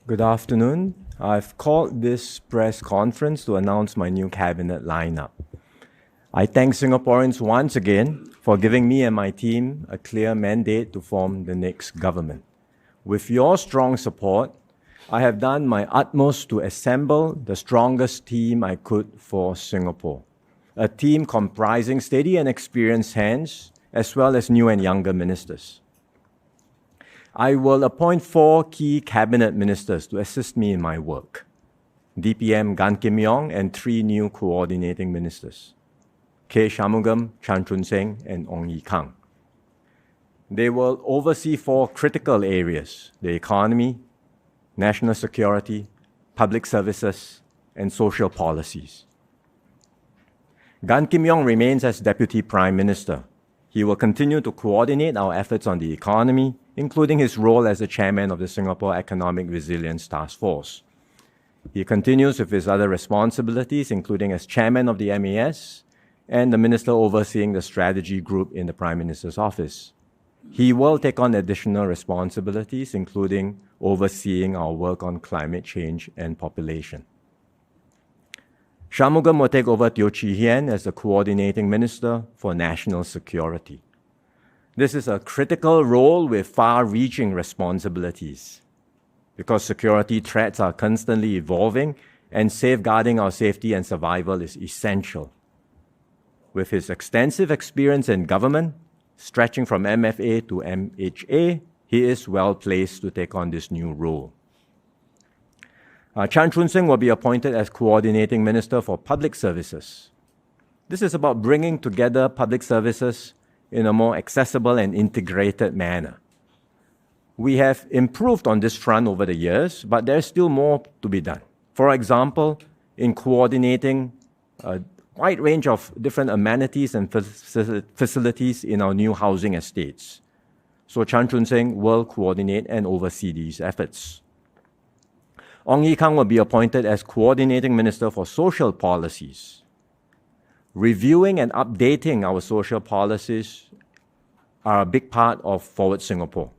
Good afternoon. I've called this press conference to announce my new cabinet lineup. I thank Singaporeans once again for giving me and my team a clear mandate to form the next government. With your strong support, I have done my utmost to assemble the strongest team I could for Singapore. A team comprising steady and experienced hands, as well as new and younger ministers. I will appoint 4 key cabinet ministers to assist me in my work. DPM Gan Kim Yong and 3 new coordinating ministers, K. Shanmugam, Chan Chun Seng, and Ong Ye Kung. They will oversee 4 critical areas: the economy, national security, public services, and social policies. Gan Kim Yong remains as Deputy Prime Minister. He will continue to coordinate our efforts on the economy, including his role as the chairman of the Singapore Economic Resilience Task Force. He continues with his other responsibilities, including as chairman of the MAS and the minister overseeing the strategy group in the Prime Minister's office. He will take on additional responsibilities, including overseeing our work on climate change and population. Shanmugam will take over Teo Chee Hean as the coordinating minister for national security. This is a critical role with far-reaching responsibilities because security threats are constantly evolving and safeguarding our safety and survival is essential. With his extensive experience in government, stretching from MFA to MHA, he is well placed to take on this new role. Chan Chun Seng will be appointed as Coordinating Minister for Public Services. This is about bringing together public services in a more accessible and integrated manner. We have improved on this front over the years, but there's still more to be done. For example, in coordinating a wide range of different amenities and facilities in our new housing estates. So Chan Chun Seng will coordinate and oversee these efforts. Ong Ye Kung will be appointed as Coordinating Minister for Social Policies. Reviewing and updating our social policies are a big part of Forward Singapore.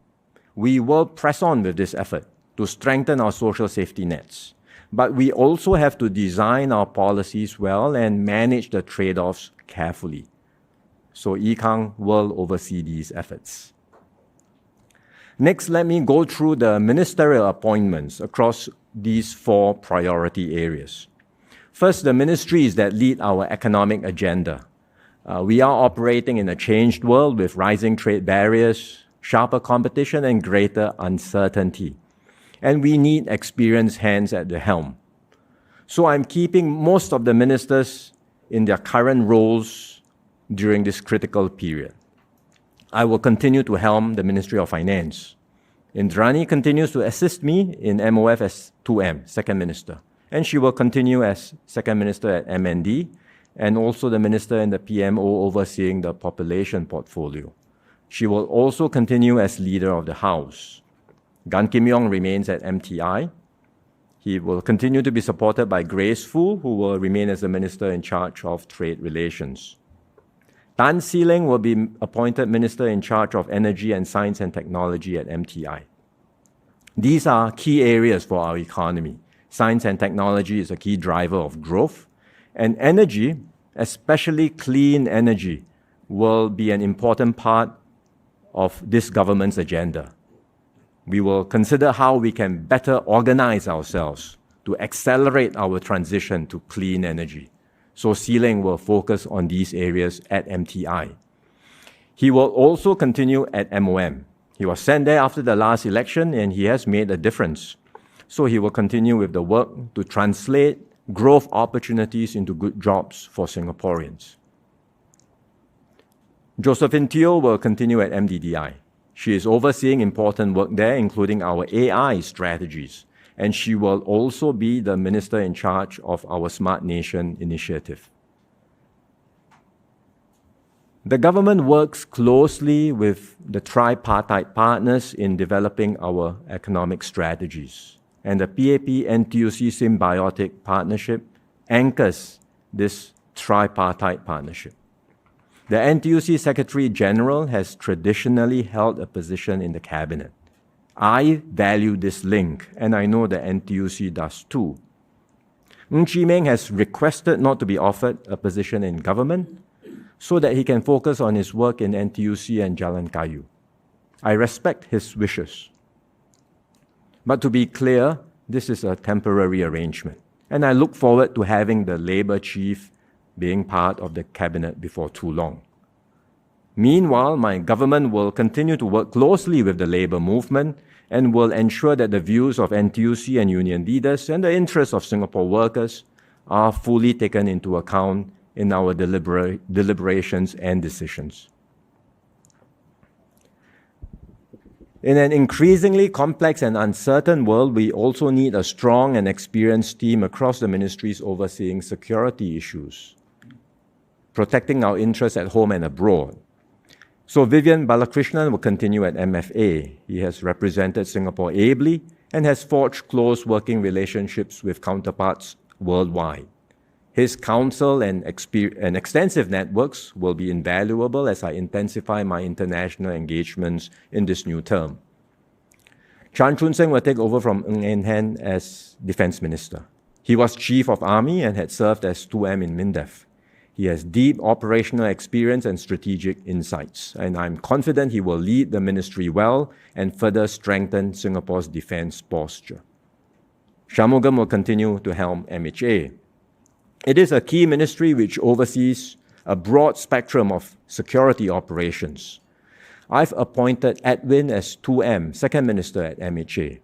We will press on with this effort to strengthen our social safety nets. But we also have to design our policies well and manage the trade-offs carefully. So Ye Kung will oversee these efforts. Next, let me go through the ministerial appointments across these 4 priority areas. First, the ministries that lead our economic agenda. We are operating in a changed world with rising trade barriers, sharper competition, and greater uncertainty. And we need experienced hands at the helm. So I'm keeping most of the ministers in their current roles during this critical period. I will continue to helm the Ministry of Finance. Indrani continues to assist me in MOF as 2M, Second Minister. And she will continue as Second Minister at MND and also the Minister in the PMO overseeing the population portfolio. She will also continue as Leader of the House. Gan Kim Yong remains at MTI. He will continue to be supported by Grace Fu, who will remain as the Minister in charge of Trade Relations. Tan See Leng will be appointed Minister in charge of Energy and Science and Technology at MTI. These are key areas for our economy. Science and technology is a key driver of growth, and energy, especially clean energy, will be an important part of this government's agenda. We will consider how we can better organize ourselves to accelerate our transition to clean energy. So See Leng will focus on these areas at MTI. He will also continue at MOM. He was sent there after the last election and he has made a difference. So he will continue with the work to translate growth opportunities into good jobs for Singaporeans. Josephine Teo will continue at MDDI. She is overseeing important work there, including our AI strategies, and she will also be the minister in charge of our Smart Nation initiative. The government works closely with the tripartite partners in developing our economic strategies, and the PAP-NTUC symbiotic partnership anchors this tripartite partnership. The NTUC Secretary General has traditionally held a position in the cabinet. I value this link, and I know the NTUC does too. Ng Chee Meng has requested not to be offered a position in government so that he can focus on his work in NTUC and Jalan Kayu. I respect his wishes. But to be clear, this is a temporary arrangement, and I look forward to having the Labour chief being part of the cabinet before too long. Meanwhile, my government will continue to work closely with the Labour movement and will ensure that the views of NTUC and union leaders and the interests of Singapore workers are fully taken into account in our deliberations and decisions. In an increasingly complex and uncertain world, we also need a strong and experienced team across the ministries overseeing security issues, protecting our interests at home and abroad. So Vivian Balakrishnan will continue at MFA. He has represented Singapore ably and has forged close working relationships with counterparts worldwide. His counsel and extensive networks will be invaluable as I intensify my international engagements in this new term. Chan Chun Sing will take over from Ng Eng Hen as Defence Minister. He was Chief of Army and had served as 2M in MINDEF. He has deep operational experience and strategic insights, and I'm confident he will lead the ministry well and further strengthen Singapore's defence posture. Shanmugam will continue to helm MHA. It is a key ministry which oversees a broad spectrum of security operations. I've appointed Edwin as 2M, Second Minister at MHA.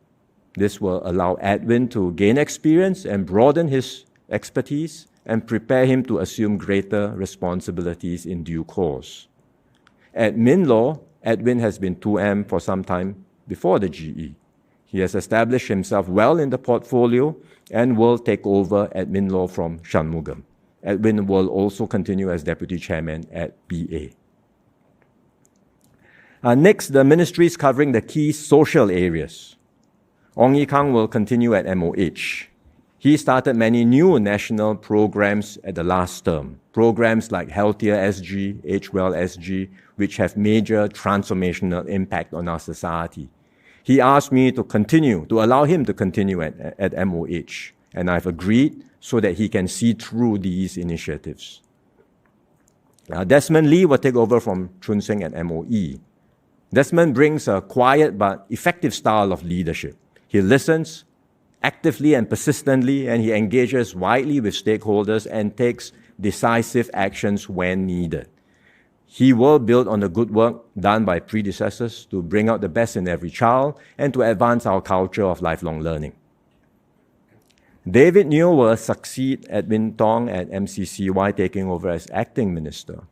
This will allow Edwin to gain experience and broaden his expertise and prepare him to assume greater responsibilities in due course. At MinLaw, Edwin has been 2M for some time before the GE. He has established himself well in the portfolio and will take over at MinLaw from Shanmugam. Edwin will also continue as Deputy Chairman at BA. Next, the ministries covering the key social areas. Ong Yi Kang will continue at MOH. He started many new national programs at the last term, programs like Healthier SG, Age Well SG, which have major transformational impact on our society. He asked me to allow him to continue at MOH, and I've agreed so that he can see through these initiatives. Desmond Lee will take over from Chun Sing at MOE. Desmond brings a quiet but effective style of leadership. He listens actively and persistently, and he engages widely with stakeholders and takes decisive actions when needed. He will build on the good work done by predecessors to bring out the best in every child and to advance our culture of lifelong learning. David Neo will succeed Edwin Tong at MCCY, taking over as acting minister.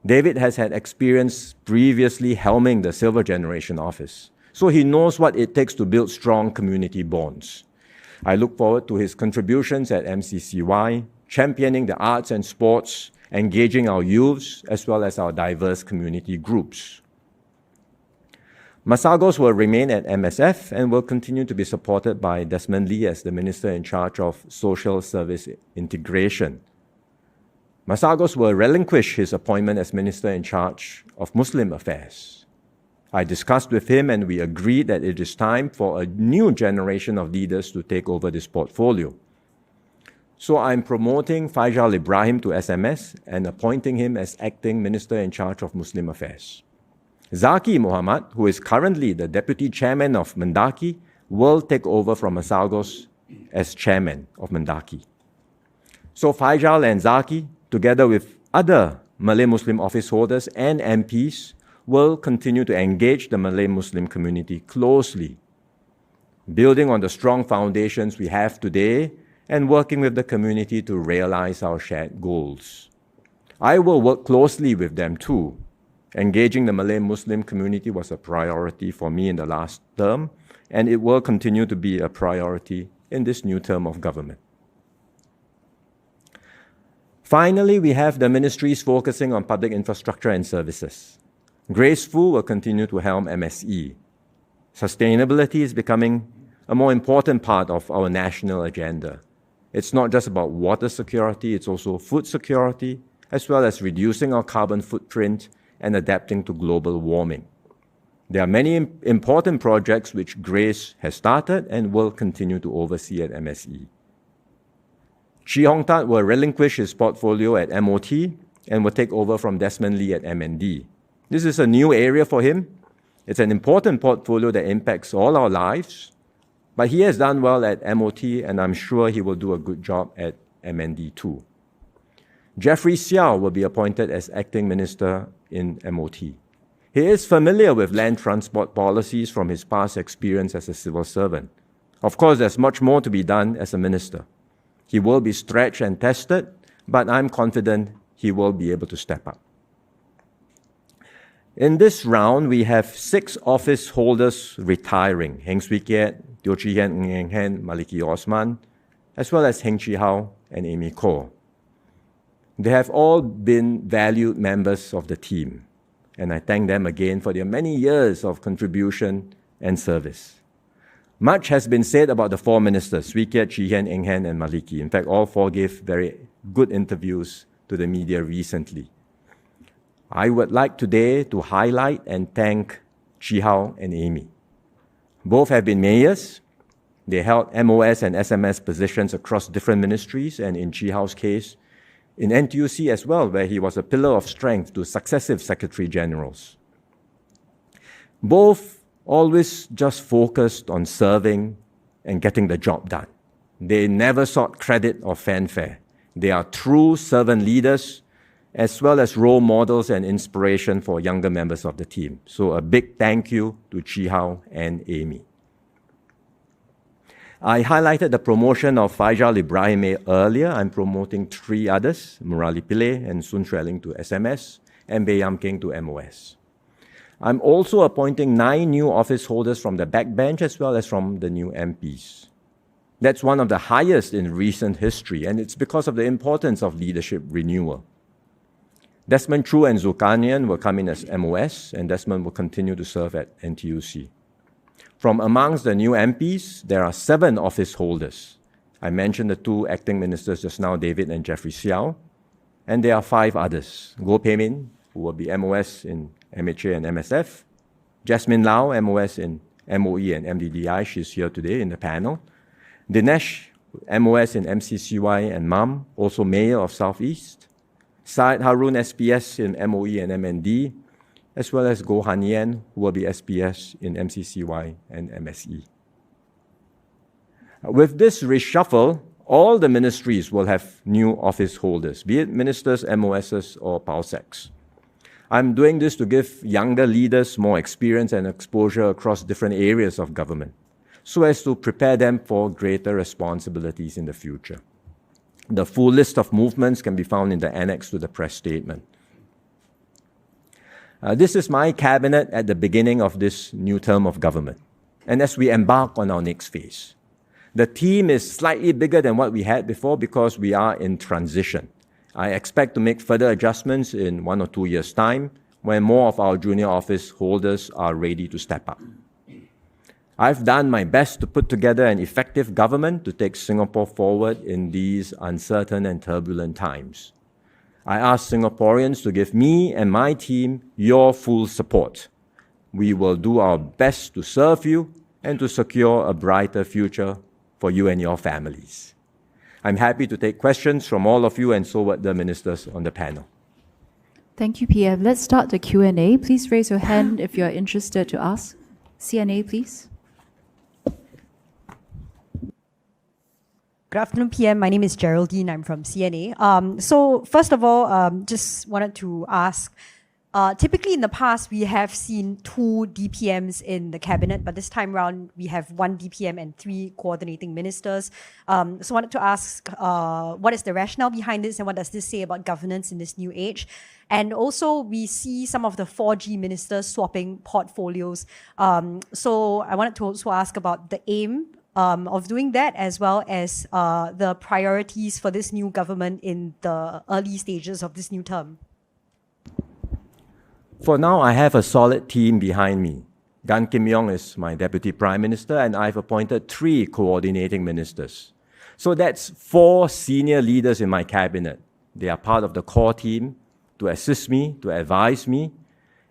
David has had experience previously helming the Silver Generation Office, so he knows what it takes to build strong community bonds. I look forward to his contributions at MCCY, championing the arts and sports, engaging our youths, as well as our diverse community groups. Masagos will remain at MSF and will continue to be supported by Desmond Lee as the Minister in charge of Social Service Integration. Masagos will relinquish his appointment as Minister in charge of Muslim Affairs. I discussed with him and we agreed that it is time for a new generation of leaders to take over this portfolio. So I'm promoting Faisal Ibrahim to SMS and appointing him as acting Minister in charge of Muslim Affairs. Zaki Muhammad, who is currently the Deputy Chairman of Mendaki, will take over from Masagos as Chairman of Mendaki. So Faisal and Zaki, together with other Malay Muslim office holders and MPs, will continue to engage the Malay Muslim community closely, building on the strong foundations we have today and working with the community to realize our shared goals. I will work closely with them too. Engaging the Malay Muslim community was a priority for me in the last term, and it will continue to be a priority in this new term of government. Finally, we have the ministries focusing on public infrastructure and services. Grace Fu will continue to helm MSE. Sustainability is becoming a more important part of our national agenda. It's not just about water security, it's also food security, as well as reducing our carbon footprint and adapting to global warming. There are many important projects which Grace has started and will continue to oversee at MSE. Chee Hong Tat will relinquish his portfolio at MOT and will take over from Desmond Lee at MND. This is a new area for him. It's an important portfolio that impacts all our lives, but he has done well at MOT, and I'm sure he will do a good job at MND too. Jeffrey Xiao will be appointed as acting minister in MOT. He is familiar with land transport policies from his past experience as a civil servant. Of course, there's much more to be done as a minister. He will be stretched and tested, but I'm confident he will be able to step up. In this round, we have 6 office holders retiring: Heng Swee Keat, Teo Chee Hean, Ng Eng Hen, Maliki Osman, as well as Heng Chee Hao and Amy Khor. They have all been valued members of the team, and I thank them again for their many years of contribution and service. Much has been said about the 4 ministers, Swee Keat, Chee Hean, Eng Hen, and Maliki. In fact, all 4 gave very good interviews to the media recently. I would like today to highlight and thank Chee Hao and Amy. Both have been mayors. They held MOS and SMS positions across different ministries, and in Chee Hao's case, in NTUC as well, where he was a pillar of strength to successive secretary generals. Both always just focused on serving and getting the job done. They never sought credit or fanfare. They are true servant leaders, as well as role models and inspiration for younger members of the team. So a big thank you to Chee Hao and Amy. I highlighted the promotion of Faisal Ibrahim earlier. I'm promoting 3 others, Murali Pillay and Sun Xueling to SMS, and Bae Yam Keng to MOS. I'm also appointing 9 new office holders from the backbench as well as from the new MPs. That's one of the highest in recent history, and it's because of the importance of leadership renewal. Desmond True and Zulkarnain will come in as MOS, and Desmond will continue to serve at NTUC. From amongst the new MPs, there are 7 office holders. I mentioned the 2 acting ministers just now, David and Jeffrey Xiao, and there are 5 others. Goh Pei Min, who will be MOS in MHA and MSF. Jasmine Lau, MOS in MOE and MDDI, she's here today in the panel. Dinesh, MOS in MCCY and MUM, also Mayor of Southeast. Syed Harun, SPS in MOE and MND, as well as Goh Han Yen, who will be SPS in MCCY and MSE. With this reshuffle, all the ministries will have new office holders, be it ministers, MOSs, or PALSECs. I'm doing this to give younger leaders more experience and exposure across different areas of government, so as to prepare them for greater responsibilities in the future. The full list of movements can be found in the annex to the press statement. This is my cabinet at the beginning of this new term of government, and as we embark on our next phase. The team is slightly bigger than what we had before because we are in transition. I expect to make further adjustments in 1 or 2 years' time when more of our junior office holders are ready to step up. I've done my best to put together an effective government to take Singapore forward in these uncertain and turbulent times. I ask Singaporeans to give me and my team your full support. We will do our best to serve you and to secure a brighter future for you and your families. I'm happy to take questions from all of you, and so would the ministers on the panel. Thank you, PM. Let's start the Q&A. Please raise your hand if you're interested to ask. CNA, please. Good afternoon, PM. My name is Geraldine. I'm from CNA. So first of all, just wanted to ask, typically in the past, we have seen 2 DPMs in the cabinet, but this time around, we have 1 DPM and 3 coordinating ministers. So wanted to ask, what is the rationale behind this, and what does this say about governance in this new age? And also, we see some of the 4G ministers swapping portfolios. So I wanted to also ask about the aim of doing that, as well as the priorities for this new government in the early stages of this new term. For now, I have a solid team behind me. Gan Kim Yong is my Deputy Prime Minister, and I've appointed 3 coordinating ministers. So that's 4 senior leaders in my cabinet. They are part of the core team to assist me, to advise me,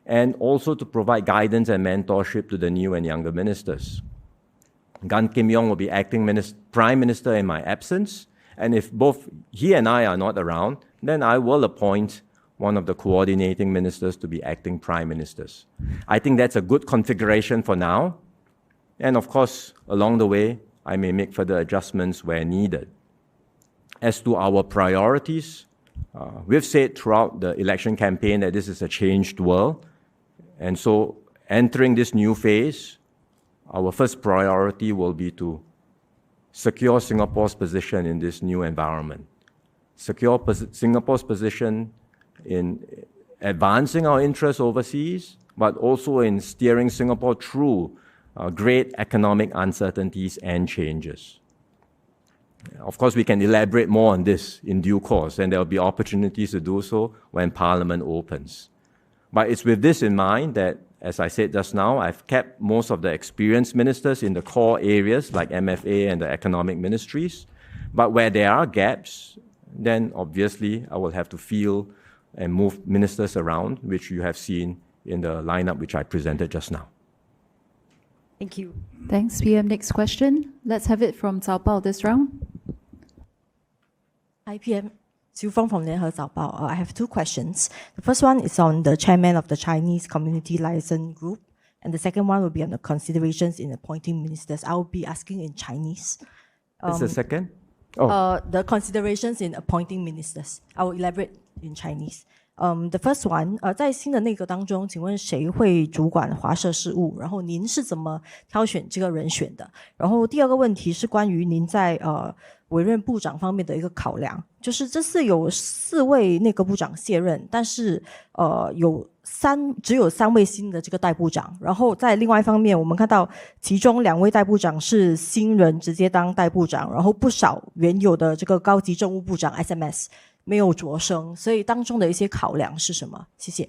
and also to provide guidance and mentorship to the new and younger ministers. Gan Kim Yong will be acting Prime Minister in my absence, and if both he and I are not around, then I will appoint one of the coordinating ministers to be acting Prime Ministers. I think that's a good configuration for now, and of course, along the way, I may make further adjustments where needed. As to our priorities, we've said throughout the election campaign that this is a changed world, and so entering this new phase, our first priority will be to secure Singapore's position in this new environment. Secure Singapore's position in advancing our interests overseas, but also in steering Singapore through great economic uncertainties and changes. Of course, we can elaborate more on this in due course, and there will be opportunities to do so when Parliament opens. But it's with this in mind that, as I said just now, I've kept most of the experienced ministers in the core areas like MFA and the economic ministries. But where there are gaps, then obviously I will have to fill and move ministers around, which you have seen in the lineup which I presented just now. Thank you. Thanks, PM. Next question. Let's have it from Cao Bao this round. Hi, PM. Xu Feng from Lianhe Zaobao. I have two questions. The first one is on the chairman of the Chinese Community Liaison Group, and the second one will be on the considerations in appointing ministers. I will be asking in Chinese. What's the second? The considerations in appointing ministers. I will elaborate in Chinese. The first one, 在新的内阁当中，请问谁会主管华社事务？然后您是怎么挑选这个人选的？然后第二个问题是关于您在委任部长方面的一个考量，就是这次有4位内阁部长卸任，但是只有3位新的这个代部长。然后在另外一方面，我们看到其中2位代部长是新人直接当代部长，然后不少原有的这个高级政务部长 SMS 没有擢升，所以当中的一些考量是什么？谢谢。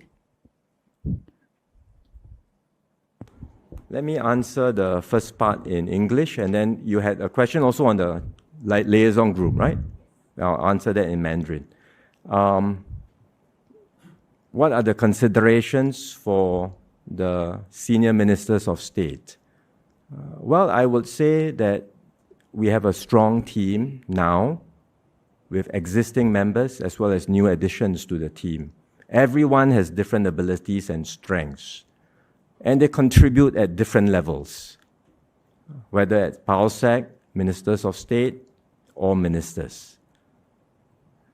Let me answer the first part in English, and then you had a question also on the liaison group, right? I'll answer that in Mandarin. What are the considerations for the senior ministers of state? Well, I would say that we have a strong team now with existing members as well as new additions to the team. Everyone has different abilities and strengths, and they contribute at different levels, whether at PALSEC, ministers of state, or ministers.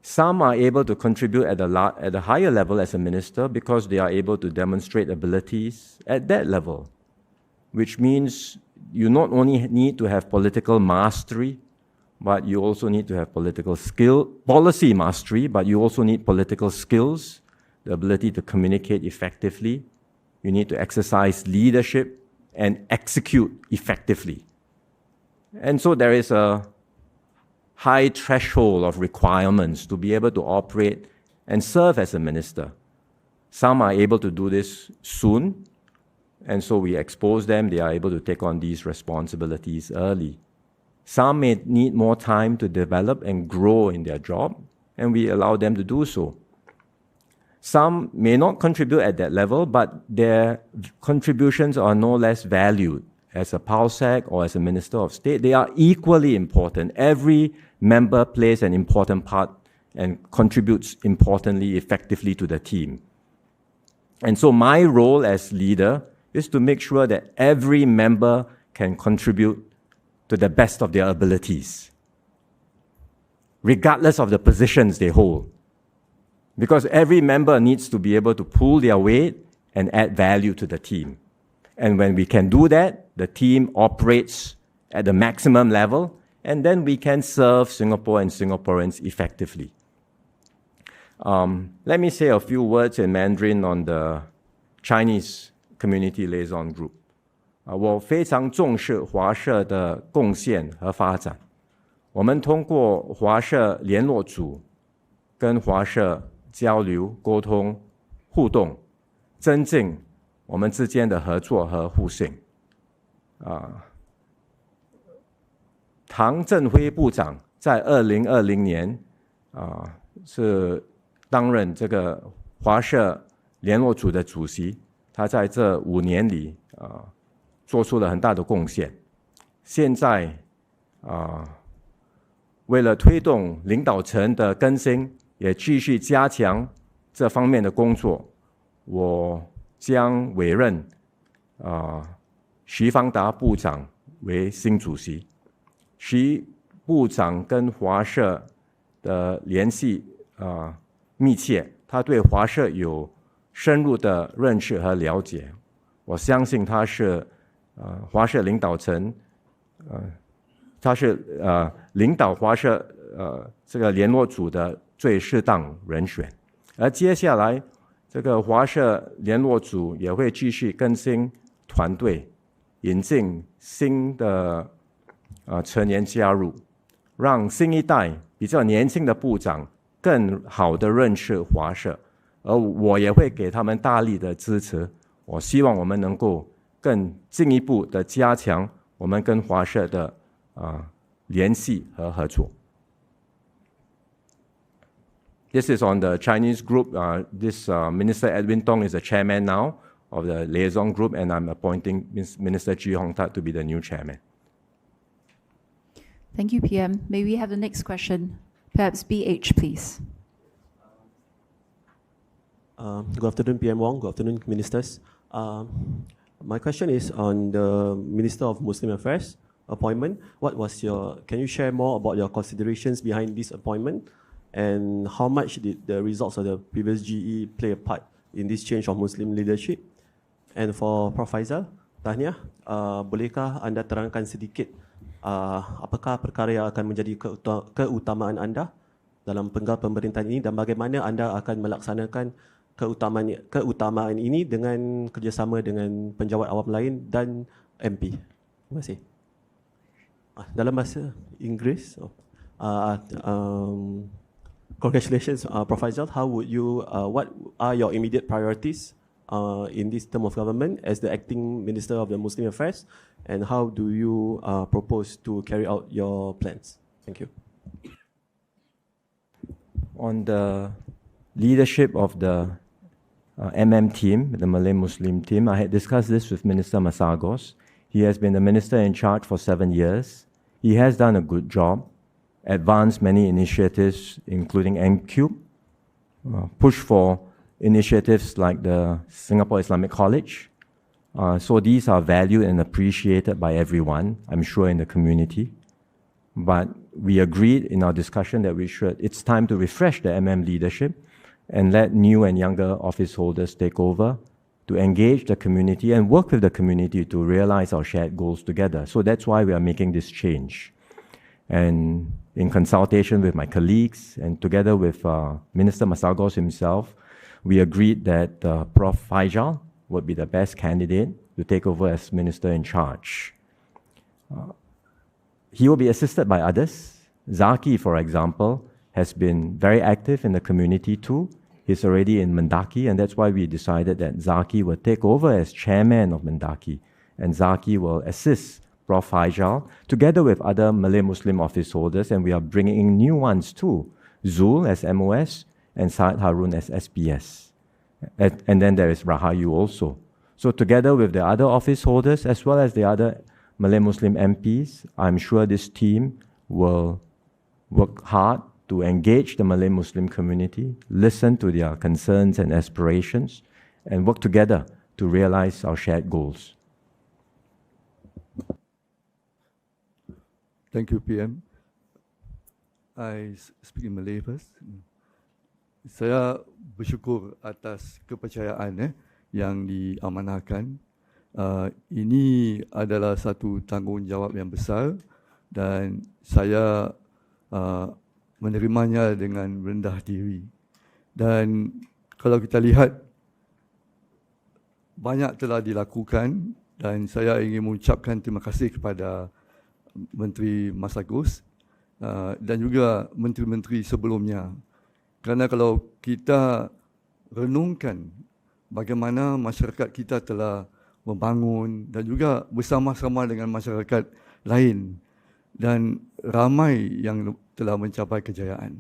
Some are able to contribute at a higher level as a minister because they are able to demonstrate abilities at that level, which means you not only need to have political mastery, but you also need to have policy mastery, but you also need political skills, the ability to communicate effectively. You need to exercise leadership and execute effectively. And so there is a high threshold of requirements to be able to operate and serve as a minister. Some are able to do this soon, and so we expose them. They are able to take on these responsibilities early. Some may need more time to develop and grow in their job, and we allow them to do so. Some may not contribute at that level, but their contributions are no less valued. As a PALSEC or as a Minister of State, they are equally important. Every member plays an important part and contributes importantly, effectively to the team. And so my role as leader is to make sure that every member can contribute to the best of their abilities, regardless of the positions they hold. Because every member needs to be able to pull their weight and add value to the team. And when we can do that, the team operates at the maximum level, and then we can serve Singapore and Singaporeans effectively. Let me say a few words in Mandarin on the Chinese Community Liaison Group. 我非常重视华社的贡献和发展。我们通过华社联络组跟华社交流、沟通、互动，增进我们之间的合作和互信。唐振辉部长在2020年是担任这个华社联络组的主席，他在这5年里做出了很大的贡献。现在为了推动领导层的更新，也继续加强这方面的工作，我将委任徐方达部长为新主席。徐部长跟华社的联系密切，他对华社有深入的认识和了解。我相信他是华社领导层，他是领导华社这个联络组的最适当人选。而接下来，这个华社联络组也会继续更新团队，引进新的成员加入，让新一代比较年轻的部长更好的认识华社，而我也会给他们大力的支持。我希望我们能够更进一步的加强我们跟华社的联系和合作。This is on the Chinese group. This Minister Edwin Tong is the chairman now of the liaison group, and I'm appointing Minister Chee Hong Tat to be the new chairman. Thank you, PM. May we have the next question? Perhaps BH, please. Good afternoon, PM Wong. Good afternoon, ministers. My question is on the Minister of Muslim Affairs appointment. Can you share more about your considerations behind this appointment? And how much did the results of the previous GE play a part in this change of Muslim leadership? And for Prof. Faizal, tahniah, bolehkah anda terangkan sedikit apakah perkara yang akan menjadi keutamaan anda dalam penggal pemerintahan ini dan bagaimana anda akan melaksanakan keutamaan ini dengan kerjasama dengan penjawat awam lain dan MP? Terima kasih. Dalam bahasa Inggeris, congratulations, Prof. Faizal. What are your immediate priorities in this term of government as the acting Minister of the Muslim Affairs, and how do you propose to carry out your plans? Thank you. On the leadership of the MM team, the Malay Muslim team, I had discussed this with Minister Masagos. He has been the minister in charge for 7 years. He has done a good job, advanced many initiatives, including MCube, push for initiatives like the Singapore Islamic College. So these are valued and appreciated by everyone, I'm sure, in the community. But we agreed in our discussion that it's time to refresh the MM leadership and let new and younger office holders take over to engage the community and work with the community to realize our shared goals together. So that's why we are making this change. And in consultation with my colleagues and together with Minister Masagos himself, we agreed that Prof. Faizal would be the best candidate to take over as minister in charge. He will be assisted by others. Zaki, for example, has been very active in the community too. He's already in Mendaki, and that's why we decided that Zaki will take over as chairman of Mendaki, and Zaki will assist Prof. Faizal together with other Malay Muslim office holders, and we are bringing in new ones too. Zul as MOS and Saad Harun as SPS. And then there is Rahayu also. So together with the other office holders as well as the other Malay Muslim MPs, I'm sure this team will work hard to engage the Malay Muslim community, listen to their concerns and aspirations, and work together to realize our shared goals. Thank you, PM. I speak in Malay first. Saya bersyukur atas kepercayaan yang diamanahkan. Ini adalah satu tanggungjawab yang besar dan saya menerimanya dengan rendah diri. Dan kalau kita lihat, banyak telah dilakukan dan saya ingin mengucapkan terima kasih kepada Menteri Masagos dan juga menteri-menteri sebelumnya. Kerana kalau kita renungkan bagaimana masyarakat kita telah membangun dan juga bersama-sama dengan masyarakat lain dan ramai yang telah mencapai kejayaan.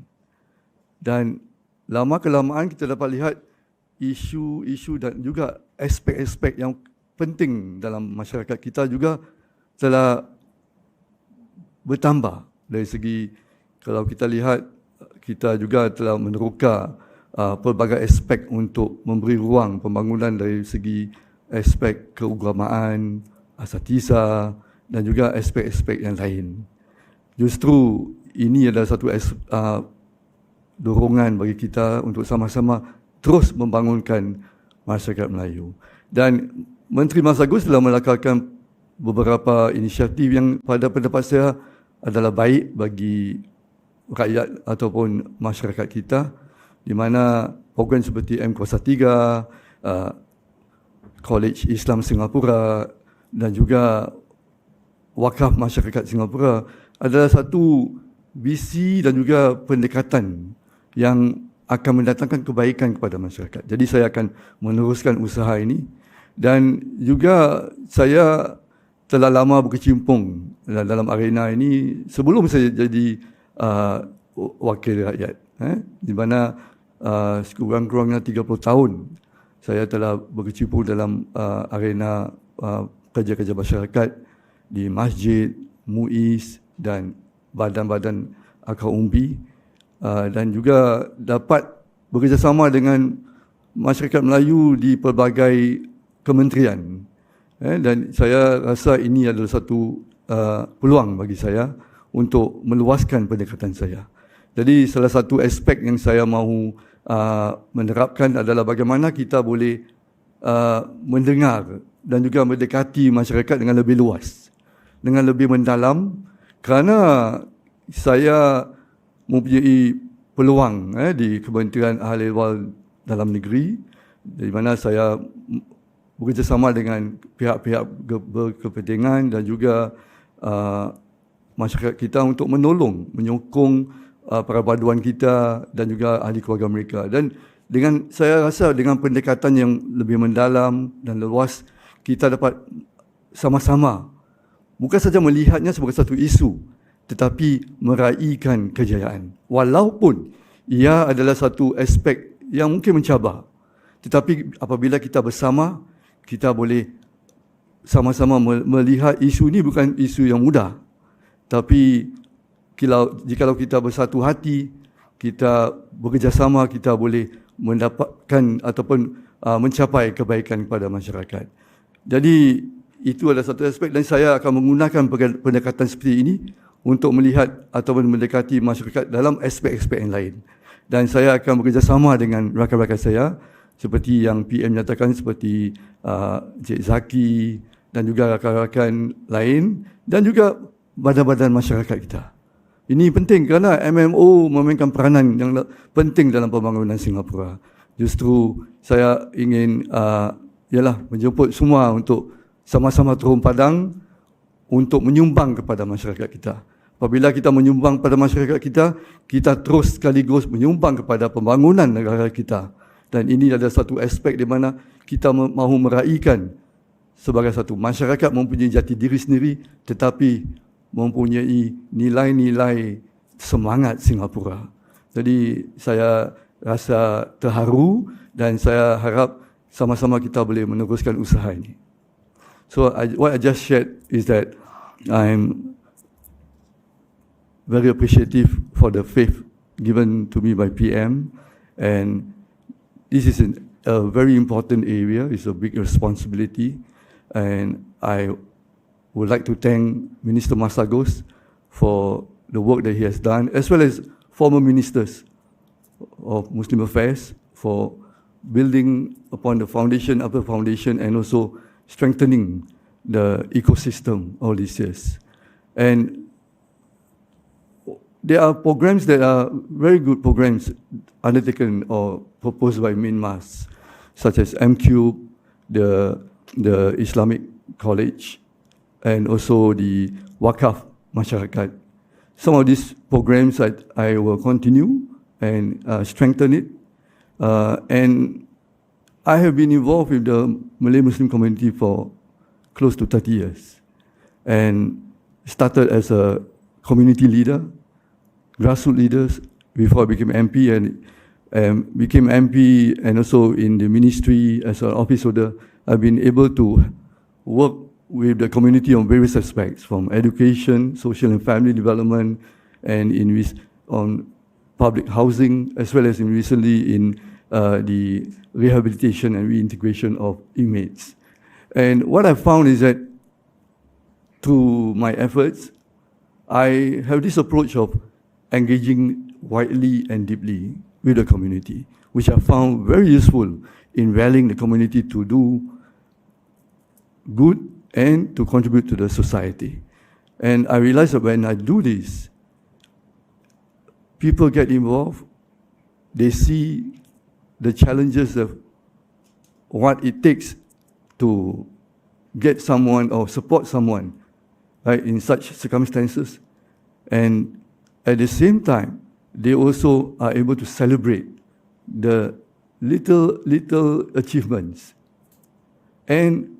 Dan lama-kelamaan kita dapat lihat isu-isu dan juga aspek-aspek yang penting dalam masyarakat kita juga telah bertambah. Dari segi kalau kita lihat, kita juga telah meneroka pelbagai aspek untuk memberi ruang pembangunan dari segi aspek keagamaan, asatizah dan juga aspek-aspek yang lain. Justru ini adalah satu dorongan bagi kita untuk sama-sama terus membangunkan masyarakat Melayu. Dan Menteri Massagus telah melakukan beberapa inisiatif yang pada pendapat saya adalah baik bagi rakyat ataupun masyarakat kita, di mana program seperti M03, College Islam Singapura dan juga Wakaf Masyarakat Singapura adalah satu visi dan juga pendekatan yang akan mendatangkan kebaikan kepada masyarakat. Jadi saya akan meneruskan usaha ini, dan juga saya telah lama berkecimpung dalam arena ini sebelum saya jadi wakil rakyat, di mana sekurang-kurangnya 30 tahun saya telah berkecimpung dalam arena kerja-kerja masyarakat di masjid, MUIS dan badan-badan akar umbi, dan juga dapat bekerjasama dengan masyarakat Melayu di pelbagai kementerian. Dan saya rasa ini adalah satu peluang bagi saya untuk meluaskan pendekatan saya. Jadi salah satu aspek yang saya mahu menerapkan adalah bagaimana kita boleh mendengar dan juga mendekati masyarakat dengan lebih luas, dengan lebih mendalam, kerana saya mempunyai peluang di Kementerian Hal Ehwal Dalam Negeri, di mana saya bekerjasama dengan pihak-pihak berkepentingan dan juga masyarakat kita untuk menolong, menyokong perpaduan kita dan juga ahli keluarga mereka. Dan dengan saya rasa dengan pendekatan yang lebih mendalam dan luas, kita dapat sama-sama bukan saja melihatnya sebagai satu isu, tetapi meraihkan kejayaan. Walaupun ia adalah satu aspek yang mungkin mencabar, tetapi apabila kita bersama, kita boleh sama-sama melihat isu ini bukan isu yang mudah. Tapi jikalau kita bersatu hati, kita bekerjasama, kita boleh mendapatkan ataupun mencapai kebaikan kepada masyarakat. Jadi itu adalah satu aspek, dan saya akan menggunakan pendekatan seperti ini untuk melihat ataupun mendekati masyarakat dalam aspek-aspek yang lain. Dan saya akan bekerjasama dengan rakan-rakan saya seperti yang PM nyatakan, seperti Cik Zaki dan juga rakan-rakan lain dan juga badan-badan masyarakat kita. Ini penting kerana MMO memainkan peranan yang penting dalam pembangunan Singapura. Justru saya ingin menjemput semua untuk sama-sama turun padang untuk menyumbang kepada masyarakat kita. Apabila kita menyumbang kepada masyarakat kita, kita terus sekaligus menyumbang kepada pembangunan negara kita. Dan ini adalah satu aspek di mana kita mahu meraihkan sebagai satu masyarakat mempunyai jati diri sendiri, tetapi mempunyai nilai-nilai semangat Singapura. Jadi saya rasa terharu dan saya harap sama-sama kita boleh meneruskan usaha ini. So what I just shared is that I'm very appreciative for the faith given to me by PM, and this is a very important area. It's a big responsibility, and I would like to thank Minister Massagus for the work that he has done, as well as former ministers of Muslim Affairs for building upon the foundation of the foundation and also strengthening the ecosystem all these years. And there are programs that are very good programs undertaken or proposed by MINMAS, such as MQ, the Islamic College, and also the Wakaf Masyarakat. Some of these programs I will continue and strengthen it. And I have been involved with the Malay Muslim community for close to 30 years, and started as a community leader, grassroots leaders before I became MP, and became MP and also in the ministry as an office holder, I've been able to work with the community on various aspects, from education, social and family development, and on public housing, as well as recently in the rehabilitation and reintegration of inmates. And what I found is that through my efforts, I have this approach of engaging widely and deeply with the community, which I found very useful in rallying the community to do good and to contribute to the society. And I realized that when I do this, people get involved, they see the challenges of what it takes to get someone or support someone, right, in such circumstances. And at the same time, they also are able to celebrate the little achievements and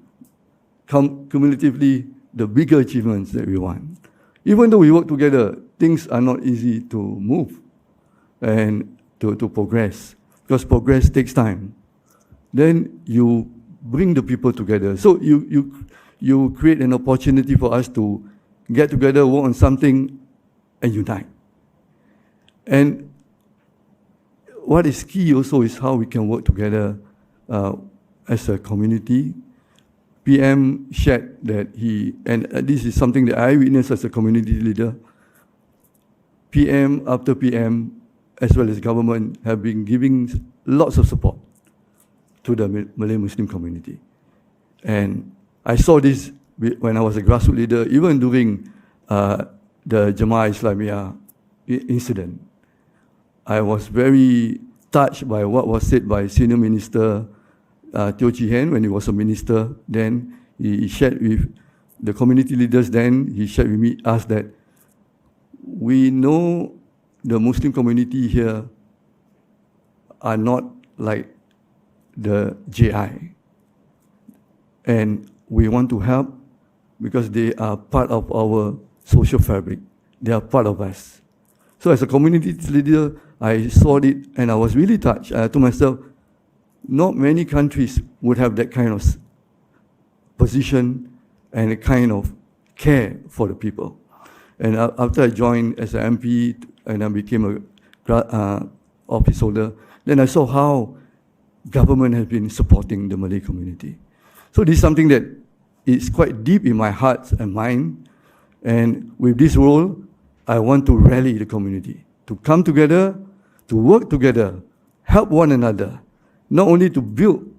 cumulatively the bigger achievements that we want. Even though we work together, things are not easy to move and to progress, because progress takes time. Then you bring the people together. So you create an opportunity for us to get together, work on something, and unite. And what is key also is how we can work together as a community. PM shared that and this is something that I witnessed as a community leader, PM after PM, as well as government, have been giving lots of support to the Malay Muslim community. And I saw this when I was a grassroots leader, even during the Jemaah Islamiyah incident. I was very touched by what was said by Senior Minister Teo Chee Hean when he was a minister. Then he shared with the community leaders, then he shared with us that we know the Muslim community here are not like the JI. And we want to help because they are part of our social fabric. They are part of us. So as a community leader, I saw it and I was really touched. I told myself, not many countries would have that kind of position and a kind of care for the people. And after I joined as an MP and I became a office holder, then I saw how government has been supporting the Malay community. So this is something that is quite deep in my heart and mind. And with this role, I want to rally the community to come together, to work together, help one another, not only to build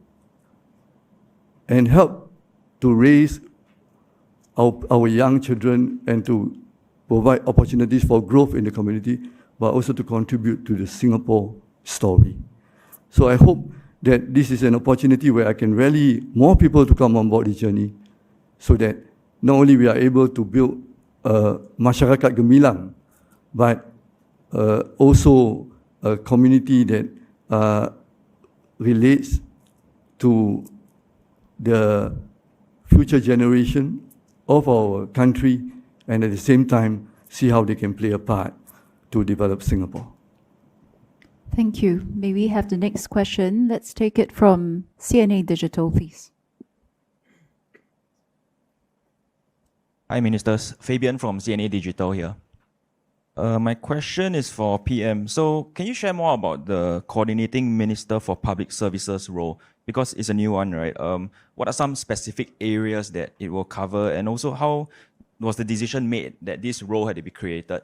and help to raise our young children and to provide opportunities for growth in the community, but also to contribute to the Singapore story. So I hope that this is an opportunity where I can rally more people to come on board this journey, so that not only we are able to build a masyarakat gemilang, but also a community that relates to the future generation of our country, and at the same time see how they can play a part to develop Singapore. Thank you. May we have the next question? Let's take it from CNA Digital, please. Hi, Ministers. Fabian from CNA Digital here. My question is for PM. So can you share more about the Coordinating Minister for Public Services role? Because it's a new one, right? What are some specific areas that it will cover? And also, how was the decision made that this role had to be created?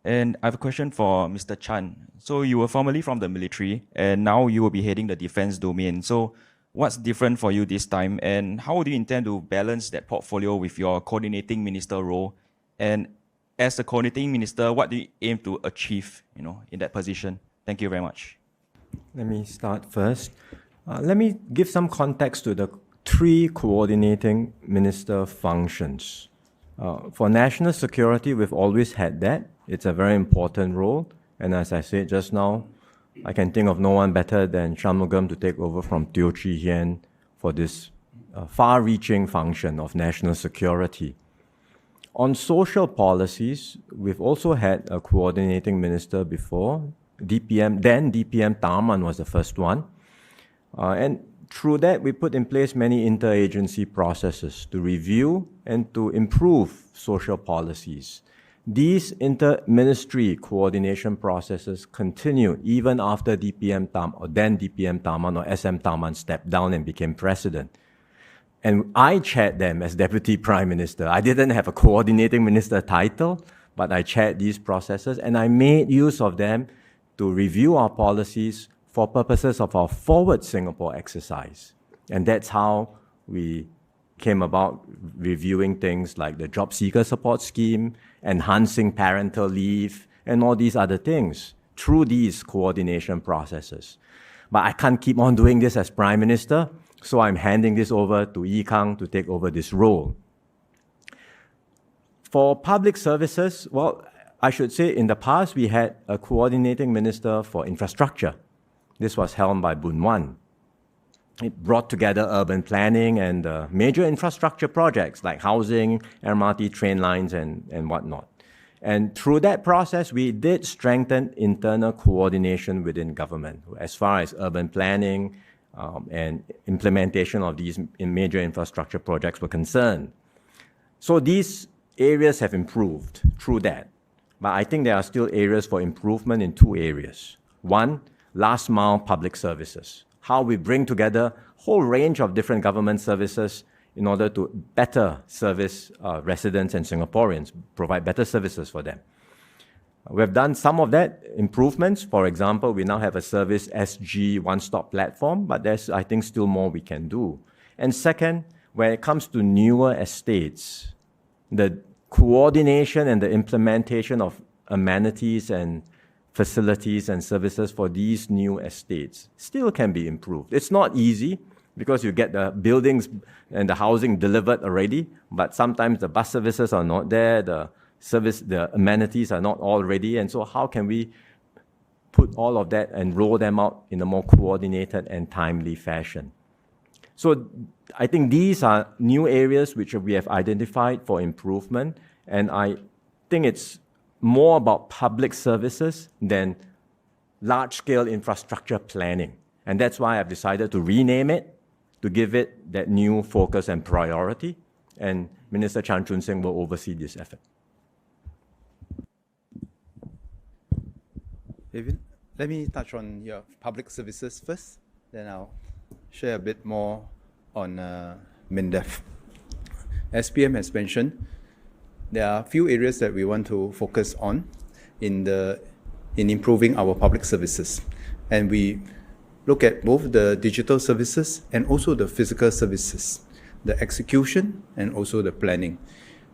And I have a question for Mr. Chan. So you were formerly from the military, and now you will be heading the defense domain. So what's different for you this time? And how do you intend to balance that portfolio with your Coordinating Minister role? And as a Coordinating Minister, what do you aim to achieve, in that position? Thank you very much. Let me start first. Let me give some context to the three Coordinating Minister functions. For national security, we've always had that. It's a very important role. And as I said just now, I can think of no one better than Shanmugam to take over from Teo Chee Hean for this far-reaching function of national security. On social policies, we've also had a coordinating minister before. DPM Taman was the first one. And through that, we put in place many interagency processes to review and to improve social policies. These inter-ministry coordination processes continued even after DPM Taman or SM Taman stepped down and became president. And I chaired them as Deputy Prime Minister. I didn't have a coordinating minister title, but I chaired these processes and I made use of them to review our policies for purposes of our Forward Singapore exercise. And that's how we came about reviewing things like the Job Seeker Support Scheme, enhancing parental leave, and all these other things through these coordination processes. But I can't keep on doing this as Prime Minister, so I'm handing this over to Yi Kang to take over this role. For public services, well, I should say in the past we had a coordinating minister for infrastructure. This was helmed by Boon Wan. It brought together urban planning and major infrastructure projects like housing, MRT train lines, and whatnot. And through that process, we did strengthen internal coordination within government as far as urban planning and implementation of these major infrastructure projects were concerned. So these areas have improved through that. But I think there are still areas for improvement in two areas. One, last mile public services. How we bring together a whole range of different government services in order to better service residents and Singaporeans, provide better services for them. We've done some of that improvements. For example, we now have a service SG one-stop platform, but there's, I think, still more we can do. And second, when it comes to newer estates, the coordination and the implementation of amenities and facilities and services for these new estates still can be improved. It's not easy because you get the buildings and the housing delivered already, but sometimes the bus services are not there, the amenities are not all ready, and so how can we put all of that and roll them out in a more coordinated and timely fashion? So I think these are new areas which we have identified for improvement, and I think it's more about public services than large-scale infrastructure planning. And that's why I've decided to rename it, to give it that new focus and priority, and Minister Chan Chun Sing will oversee this effort. David, let me touch on your public services first, then I'll share a bit more on MINDEF. As PM has mentioned, there are a few areas that we want to focus on in improving our public services. And we look at both the digital services and also the physical services, the execution and also the planning.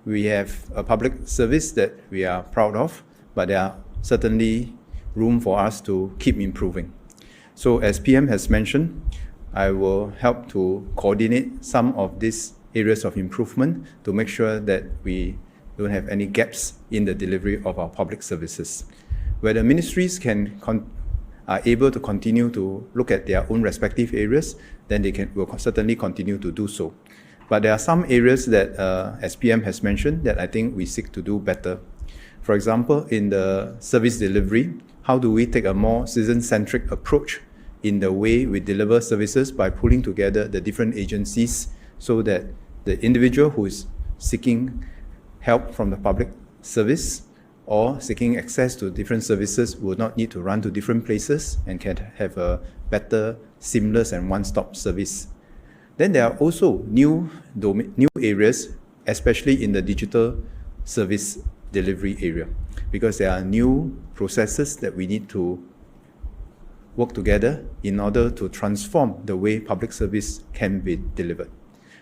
We have a public service that we are proud of, but there are certainly room for us to keep improving. So as PM has mentioned, I will help to coordinate some of these areas of improvement to make sure that we don't have any gaps in the delivery of our public services. Where the ministries are able to continue to look at their own respective areas, then they will certainly continue to do so. But there are some areas that, as PM has mentioned, that I think we seek to do better. For example, in the service delivery, how do we take a more citizen-centric approach in the way we deliver services by pulling together the different agencies so that the individual who is seeking help from the public service or seeking access to different services will not need to run to different places and can have a better, seamless and one-stop service. Then there are also new areas, especially in the digital service delivery area, because there are new processes that we need to work together in order to transform the way public service can be delivered.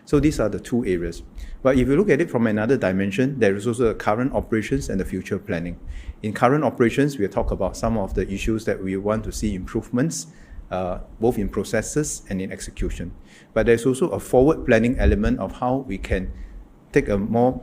So these are the two areas. But if you look at it from another dimension, there is also the current operations and the future planning. In current operations, we talk about some of the issues that we want to see improvements, both in processes and in execution. But there's also a forward planning element of how we can take a more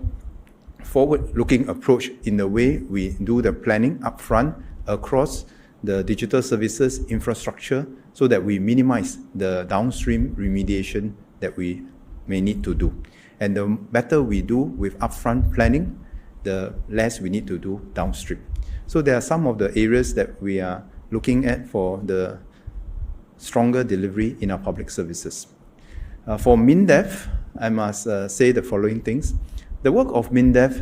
forward-looking approach in the way we do the planning upfront across the digital services infrastructure so that we minimize the downstream remediation that we may need to do. And the better we do with upfront planning, the less we need to do downstream. So there are some of the areas that we are looking looking at for the stronger delivery in our public services. For MINDEF, I must say the following things. The work of MINDEF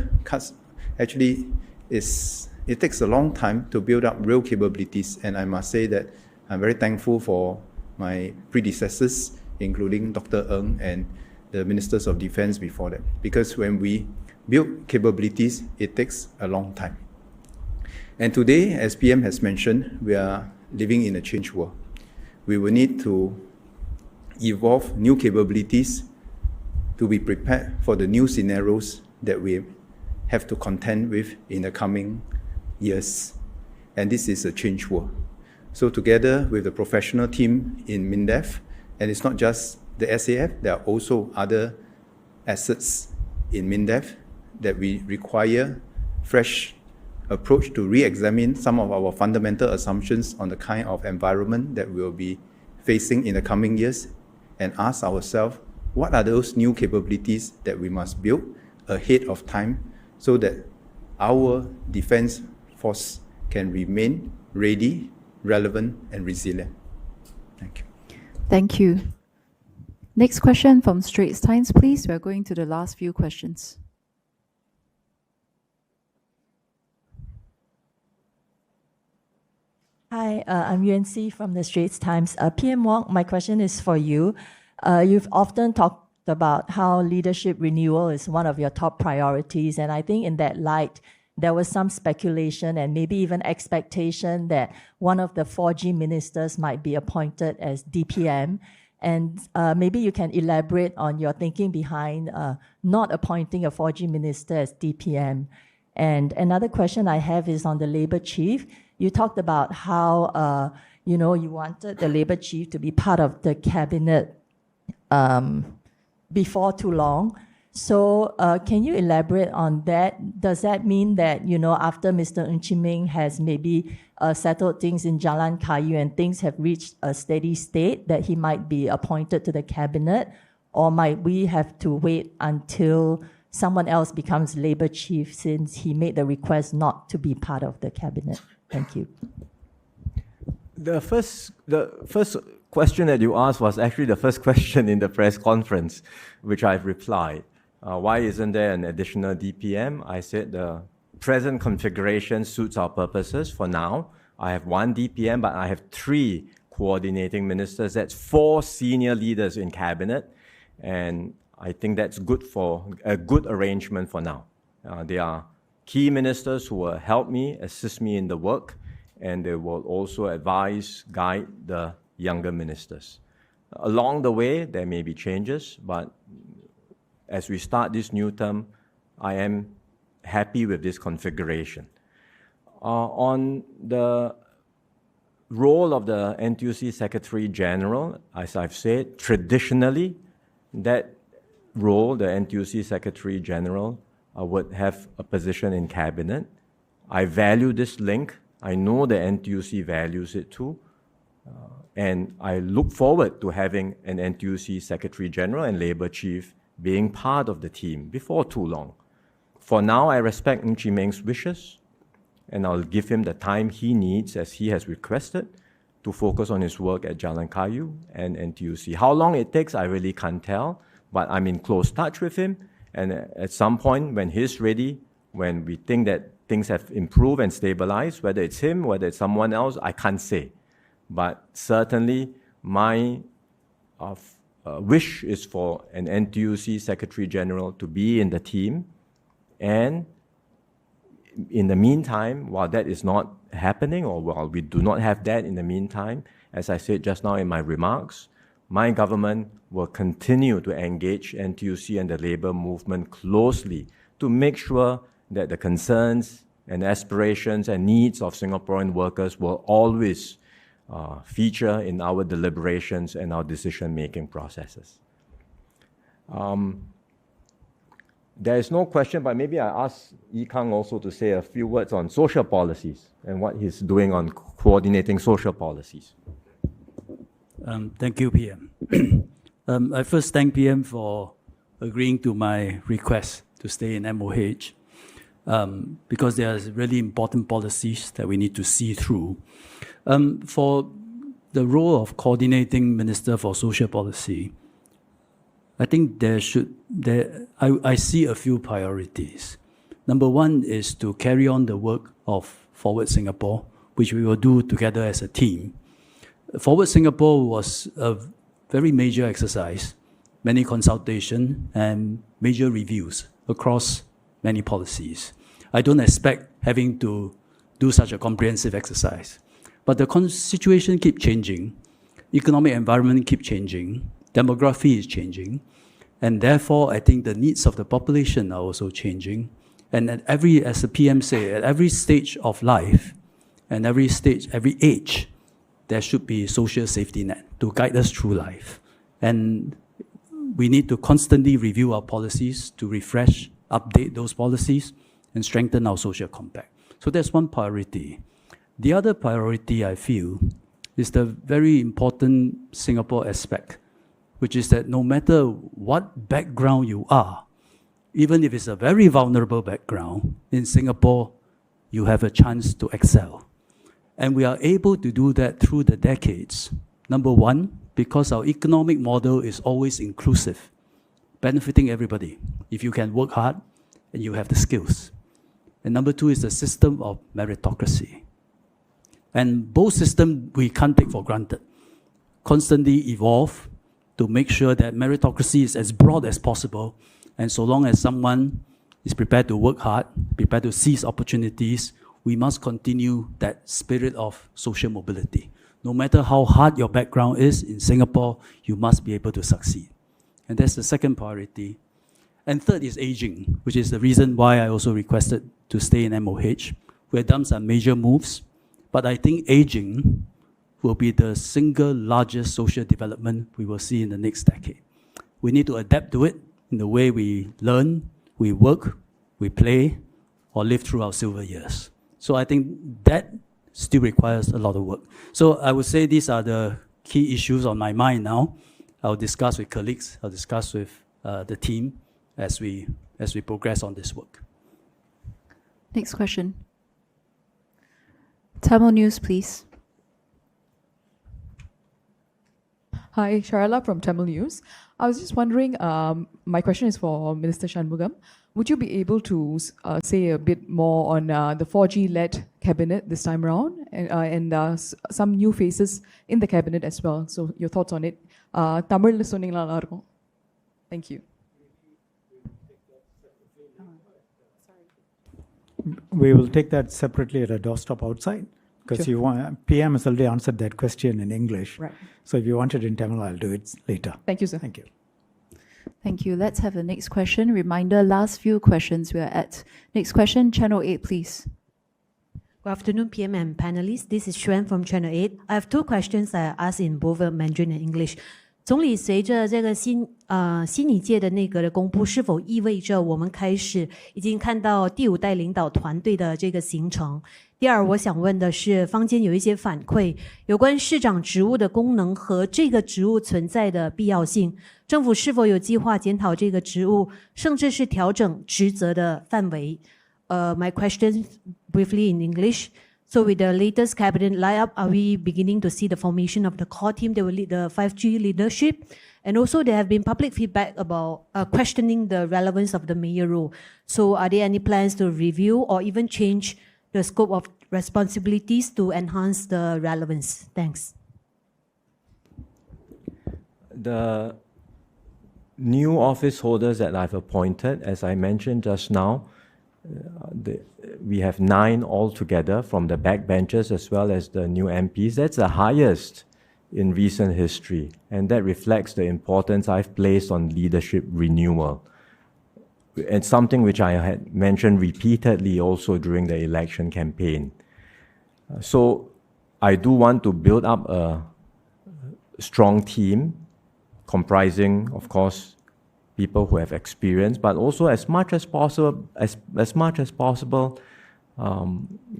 it takes a long time to build up real capabilities, and I must say that I'm very thankful for my predecessors, including Dr. Ng and the Ministers of Defense before that. Because when we build capabilities, it takes a long time. And today, as PM has mentioned, we are living in a change world. We will need to evolve new capabilities to be prepared for the new scenarios that we have to contend with in the coming years. And this is a change world. So together with the professional team in MINDEF, and it's not just the SAF, there are also other assets in MINDEF that we require fresh approach to re-examine some of our fundamental assumptions on the kind of environment that we'll be facing in the coming years, and ask ourselves, what are those new capabilities that we must build ahead of time so that our defense force can remain ready, relevant, and resilient. Thank you. Thank you. Next question from Straits Times, please. We're going to the last few questions. Hi, I'm Yuan Si from the Straits Times. PM Wong, my question is for you. You've often talked about how leadership renewal is one of your top priorities, and I think in that light, there was some speculation and maybe even expectation that one of the 4G ministers might be appointed as DPM. And maybe you can elaborate on your thinking behind not appointing a 4G minister as DPM. And another question I have is on the Labour Chief. You talked about how you wanted the Labour Chief to be part of the cabinet before too long. So can you elaborate on that? Does that mean that, after Mr. Ng Chee Meng has maybe settled things in Jalan Kayu and things have reached a steady state, that he might be appointed to the cabinet? Or might we have to wait until someone else becomes Labour Chief since he made the request not to be part of the cabinet? Thank you. The first question that you asked was actually the first question in the press conference, which I've replied. Why isn't there an additional DPM? I said the present configuration suits our purposes for now. I have one DPM, but I have 3 coordinating ministers. That's 4 senior leaders in cabinet. And I think that's good for a good arrangement for now. They are key ministers who will help me, assist me in the work, and they will also advise, guide the younger ministers. Along the way, there may be changes, but as we start this new term, I am happy with this configuration. On the role of the NTUC Secretary General, as I've said, traditionally, that role, the NTUC Secretary General, would have a position in cabinet. I value this link. I know the NTUC values it too. And I look forward to having an NTUC Secretary General and Labour Chief being part of the team before too long. For now, I respect Ng Chee Meng's wishes, and I'll give him the time he needs, as he has requested, to focus on his work at Jalan Kayu and NTUC. How long it takes, I really can't tell, but I'm in close touch with him, and at some point, when he's ready, when we think that things have improved and stabilized, whether it's him, whether it's someone else, I can't say. But certainly, my wish is for an NTUC Secretary General to be in the team. And in the meantime, while that is not happening, or while we do not have that in the meantime, as I said just now in my remarks, my government will continue to engage NTUC and the labour movement closely to make sure that the concerns and aspirations and needs of Singaporean workers will always feature in our deliberations and our decision-making processes. There is no question, but maybe I ask Yi Kang also to say a few words on social policies and what he's doing on coordinating social policies. Thank you, PM. I first thank PM for agreeing to my request to stay in MOH because there are really important policies that we need to see through. For the role of coordinating Minister for Social Policy, I think I see a few priorities. Number one is to carry on the work of Forward Singapore, which we will do together as a team. Forward Singapore was a very major exercise, many consultation and major reviews across many policies. I don't expect having to do such a comprehensive exercise. But the situation keeps changing, economic environment keeps changing, demography is changing, and therefore I think the needs of the population are also changing. And as the PM said, at every stage of life and every age, there should be social safety net to guide us through life. And we need to constantly review our policies to refresh, update those policies, and strengthen our social compact. So that's one priority. The other priority, I feel, is the very important Singapore aspect, which is that no matter what background you are, even if it's a very vulnerable background, in Singapore, you have a chance to excel. And we are able to do that through the decades. Number one, because our economic model is always inclusive, benefiting everybody, if you can work hard and you have the skills. And number two is the system of meritocracy. And both systems we can't take for granted. Constantly evolve to make sure that meritocracy is as broad as possible. And so long as someone is prepared to work hard, prepared to seize opportunities, we must continue that spirit of social mobility. No matter how hard your background is in Singapore, you must be able to succeed. And that's the second priority. And third is aging, which is the reason why I also requested to stay in MOH. We have done some major moves, but I think aging will be the single largest social development we will see in the next decade. We need to adapt to it in the way we learn, we work, we play, or live through our silver years. So I think that still requires a lot of work. So I would say these are the key issues on my mind now. I'll discuss with colleagues, I'll discuss with the team as we progress on this work. Next question. Tamil News, please. Hi, Sharala from Tamil News. I was just wondering, my question is for Minister Shanmugam. Would you be able to say a bit more on the 4G-led cabinet this time around and some new faces in the cabinet as well? So your thoughts on it. Tamil சொன்னீங்களா நல்லா இருக்கும். Thank you. We will take that separately at a doorstop outside, because Sure. PM has already answered that question in English. Right. So if you want it in Tamil, I'll do it later. Thank you, sir. Thank you. Thank you. Let's have the next question. Reminder, last few questions we are at. Next question, Channel 8, please. Good afternoon, PM and panelists. This is Xuan from Channel 8. I have two questions I ask in both Mandarin and English. 总理，随着这个新一届的内阁的公布，是否意味着我们开始已经看到第5代领导团队的这个形成？第二，我想问的是，坊间有一些反馈，有关市长职务的功能和这个职务存在的必要性，政府是否有计划检讨这个职务，甚至是调整职责的范围？My question briefly in English. So with the latest cabinet lineup, are we beginning to see the formation of the core team that will lead the 5G leadership? And also there have been public feedback about questioning the relevance of the mayor role. So are there any plans to review or even change the scope of responsibilities to enhance the relevance? Thanks. The new office holders that I've appointed, as I mentioned just now, we have 9 altogether from the backbenchers as well as the new MPs. That's the highest in recent history, and that reflects the importance I've placed on leadership renewal. It's something which I had mentioned repeatedly also during the election campaign. So I do want to build up a strong team comprising, of course, people who have experience, but also as much as possible,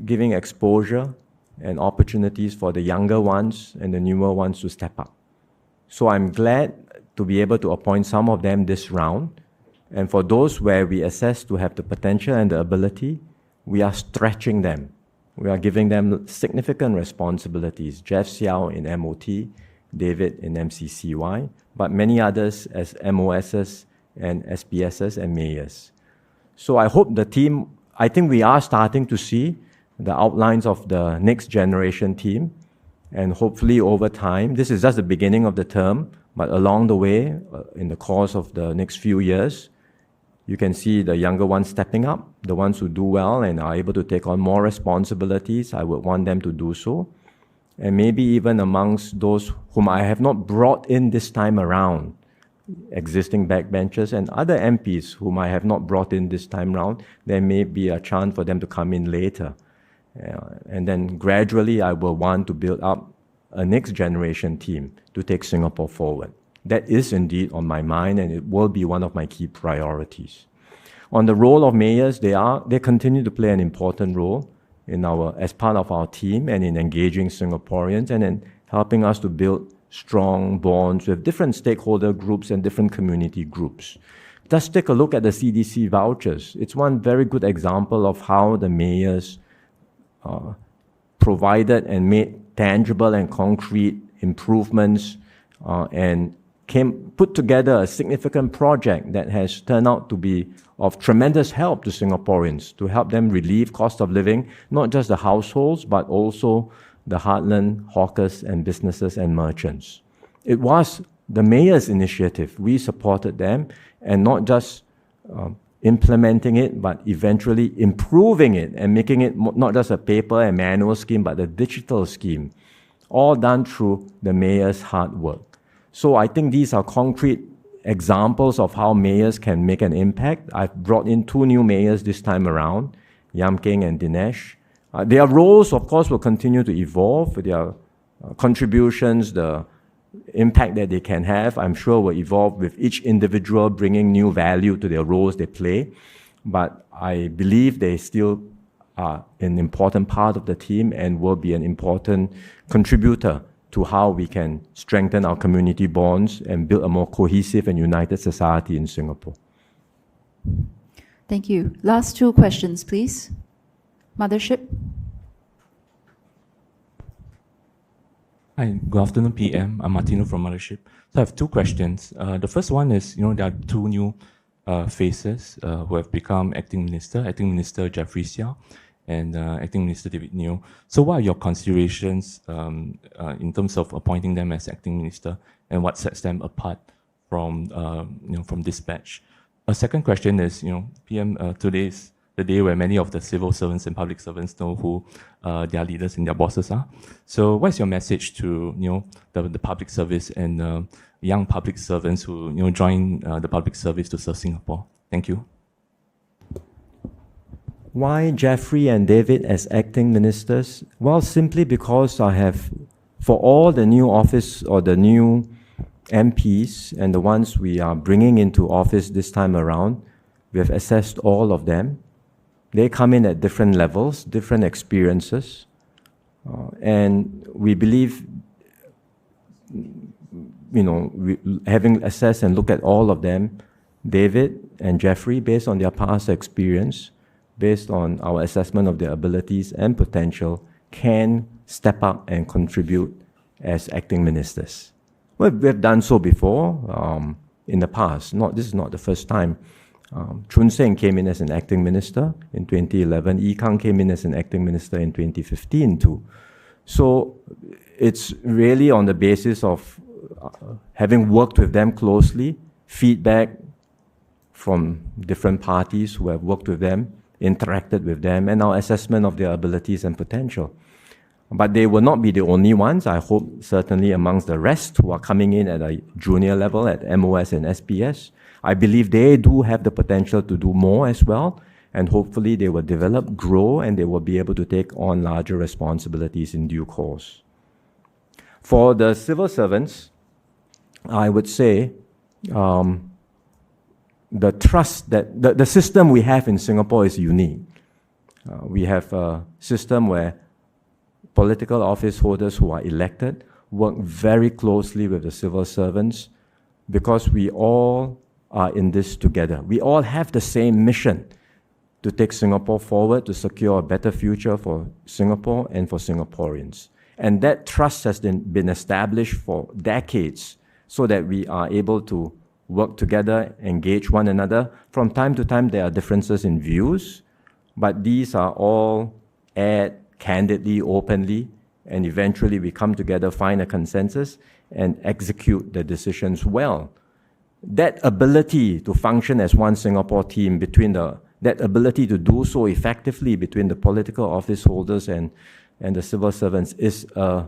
giving exposure and opportunities for the younger ones and the newer ones to step up. So I'm glad to be able to appoint some of them this round. And for those where we assess to have the potential and the ability, we are stretching them We are giving them significant responsibilities. Jeff Xiao in MOT, David in MCCY, but many others as MOSs and SPSs and mayors. So I hope the team, I think we are starting to see the outlines of the next generation team, and hopefully over time, this is just the beginning of the term, but along the way, in the course of the next few years, you can see the younger ones stepping up, the ones who do well and are able to take on more responsibilities. I would want them to do so. And maybe even amongst those whom I have not brought in this time around, existing backbenchers and other MPs whom I have not brought in this time around, there may be a chance for them to come in later. And then gradually I will want to build up a next generation team to take Singapore forward. That is indeed on my mind, and it will be one of my key priorities. On the role of mayors, they continue to play an important role as part of our team and in engaging Singaporeans and in helping us to build strong bonds with different stakeholder groups and different community groups. Just take a look at the CDC vouchers. It's one very good example of how the mayors provided and made tangible and concrete improvements and put together a significant project that has turned out to be of tremendous help to Singaporeans, to help them relieve cost of living, not just the households, but also the heartland hawkers and businesses and merchants. It was the mayor's initiative. We supported them, and not just implementing it, but eventually improving it and making it not just a paper and manual scheme, but a digital scheme, all done through the mayor's hard work. So I think these are concrete examples of how mayors can make an impact. I've brought in 2 new mayors this time around, Yam Keng and Dinesh. Their roles, of course, will continue to evolve. Their contributions, the impact that they can have, I'm sure will evolve with each individual bringing new value to their roles they play. But I believe they still are an important part of the team and will be an important contributor to how we can strengthen our community bonds and build a more cohesive and united society in Singapore. Thank you. Last 2 questions, please. Mothership. Hi, good afternoon, PM. I'm Martino from Mothership. So I have 2 questions. The first one is, there are 2 new faces who have become Acting Minister Jeffrey Xiao and Acting Minister David Neo. So what are your considerations in terms of appointing them as Acting Minister, and what sets them apart from this batch? A second question is, PM, today is the day where many of the civil servants and public servants know who their leaders and their bosses are. So what's your message to the public service and young public servants who join the public service to serve Singapore? Thank you. Why Jeffrey and David as acting ministers? Well, simply because I have, for all the new office or the new MPs and the ones we are bringing into office this time around, we have assessed all of them. They come in at different levels, different experiences, and we believe, having assessed and looked at all of them, David and Jeffrey, based on their past experience, based on our assessment of their abilities and potential, can step up and contribute as acting ministers. We've done so before in the past. This is not the first time. Chun Seng came in as an acting minister in 2011. Yi Kang came in as an acting minister in 2015 too. So it's really on the basis of having worked with them closely, feedback from different parties who have worked with them, interacted with them, and our assessment of their abilities and potential. But they will not be the only ones. I hope certainly amongst the rest who are coming in at a junior level at MOS and SPS, I believe they do have the potential to do more as well, and hopefully they will develop, grow, and they will be able to take on larger responsibilities in due course. For the civil servants, I would say the trust that the system we have in Singapore is unique. We have a system where political office holders who are elected work very closely with the civil servants because we all are in this together. We all have the same mission to take Singapore forward, to secure a better future for Singapore and for Singaporeans. And that trust has been established for decades so that we are able to work together, engage one another. From time to time, there are differences in views, but these are all aired candidly, openly, and eventually we come together, find a consensus, and execute the decisions well. That ability to function as one Singapore team, that ability to do so effectively between the political office holders and the civil servants is a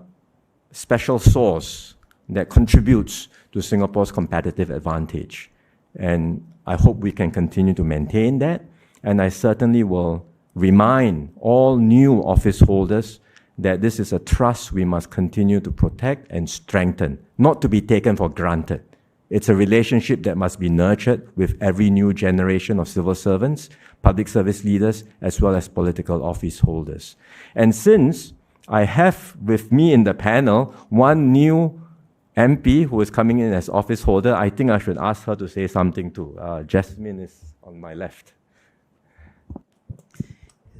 special source that contributes to Singapore's competitive advantage. And I hope we can continue to maintain that. And I certainly will remind all new office holders that this is a trust we must continue to protect and strengthen, not to be taken for granted. It's a relationship that must be nurtured with every new generation of civil servants, public service leaders, as well as political office holders. And since I have with me in the panel one new MP who is coming in as office holder, I think I should ask her to say something too. Jasmine is on my left.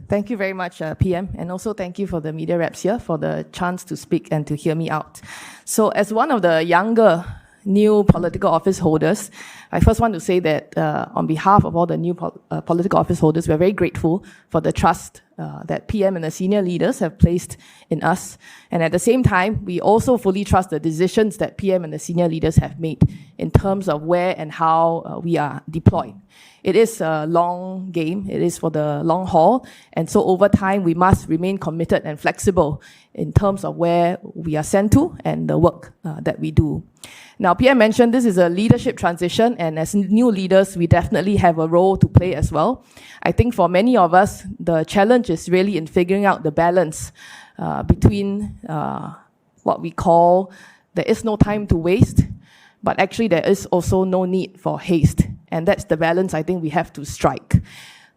Thank you very much, PM, and also thank you for the media reps here for the chance to speak and to hear me out. So as one of the younger new political office holders, I first want to say that on behalf of all the new political office holders, we're very grateful for the trust that PM and the senior leaders have placed in us. And at the same time, we also fully trust the decisions that PM and the senior leaders have made in terms of where and how we are deployed. It is a long game. It is for the long haul. And so over time, we must remain committed and flexible in terms of where we are sent to and the work that we do. Now, PM mentioned this is a leadership transition, and as new leaders, we definitely have a role to play as well. I think for many of us, the challenge is really in figuring out the balance between what we call there is no time to waste, but actually there is also no need for haste. And that's the balance I think we have to strike.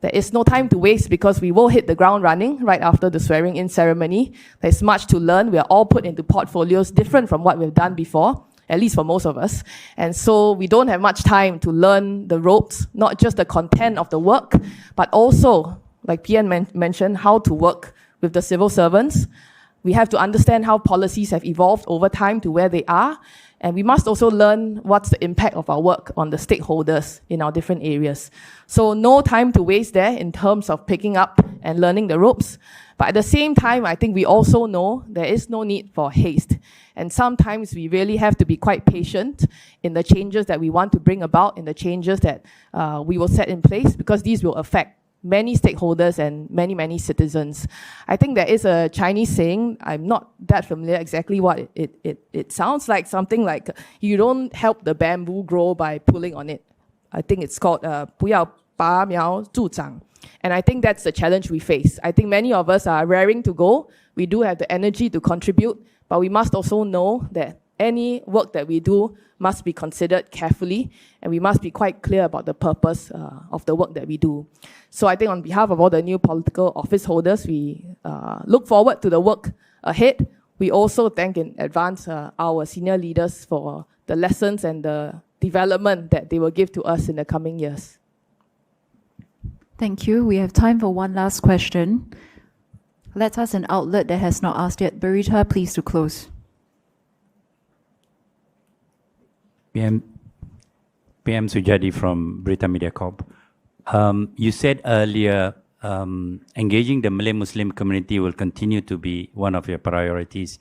There is no time to waste because we will hit the ground running right after the swearing-in ceremony. There's much to learn. We are all put into portfolios different from what we've done before, at least for most of us. And so we don't have much time to learn the ropes, not just the content of the work, but also, like PM mentioned, how to work with the civil servants. We have to understand how policies have evolved over time to where they are. And we must also learn what's the impact of our work on the stakeholders in our different areas. So no time to waste there in terms of picking up and learning the ropes. But at the same time, I think we also know there is no need for haste. And sometimes we really have to be quite patient in the changes that we want to bring about, in the changes that we will set in place, because these will affect many stakeholders and many, many citizens. I think there is a Chinese saying, I'm not that familiar exactly what it sounds like, something like, you don't help the bamboo grow by pulling on it. I think it's called 不要拔苗助长. And I think that's the challenge we face. I think many of us are raring to go. We do have the energy to contribute, but we must also know that any work that we do must be considered carefully, and we must be quite clear about the purpose of the work that we do. So I think on behalf of all the new political office holders, we look forward to the work ahead. We also thank in advance our senior leaders for the lessons and the development that they will give to us in the coming years. Thank you. We have time for one last question. Let us an outlet that has not asked yet. Barita, please to close. PM Sujadi from Berita Media Corp. You said earlier engaging the Malay Muslim community will continue to be one of your priorities.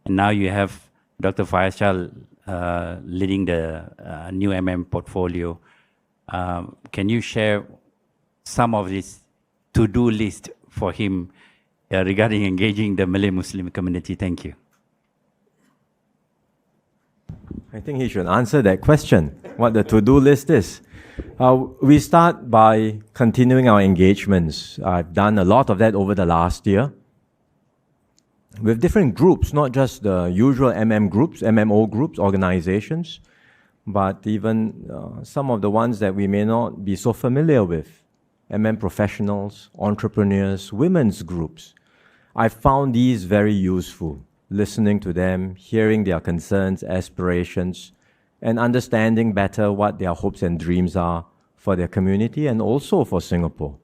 And now you have Dr. Faisal leading the new portfolio. Can you share some of this to-do list for him regarding engaging the Malay Muslim community? Thank you. I think he should answer that question, what the to-do list is. We start by continuing our engagements. I've done a lot of that over the last year with different groups, not just the usual groups, MMO groups, organizations, but even some of the ones that we may not be so familiar with, professionals, entrepreneurs, women's groups. I found these very useful. Listening to them, hearing their concerns, aspirations, and understanding better what their hopes and dreams are for their community and also for Singapore.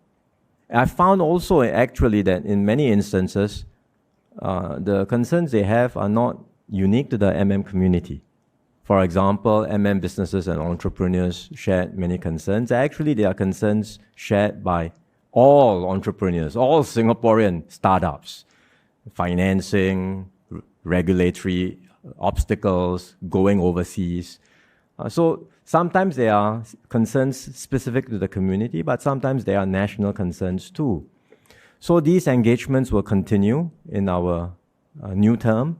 I found also actually that in many instances, the concerns they have are not unique to the community. For example, businesses and entrepreneurs shared many concerns. Actually, there are concerns shared by all entrepreneurs, all Singaporean startups, financing, regulatory obstacles, going overseas. So sometimes there are concerns specific to the community, but sometimes there are national concerns too. So these engagements will continue in our new term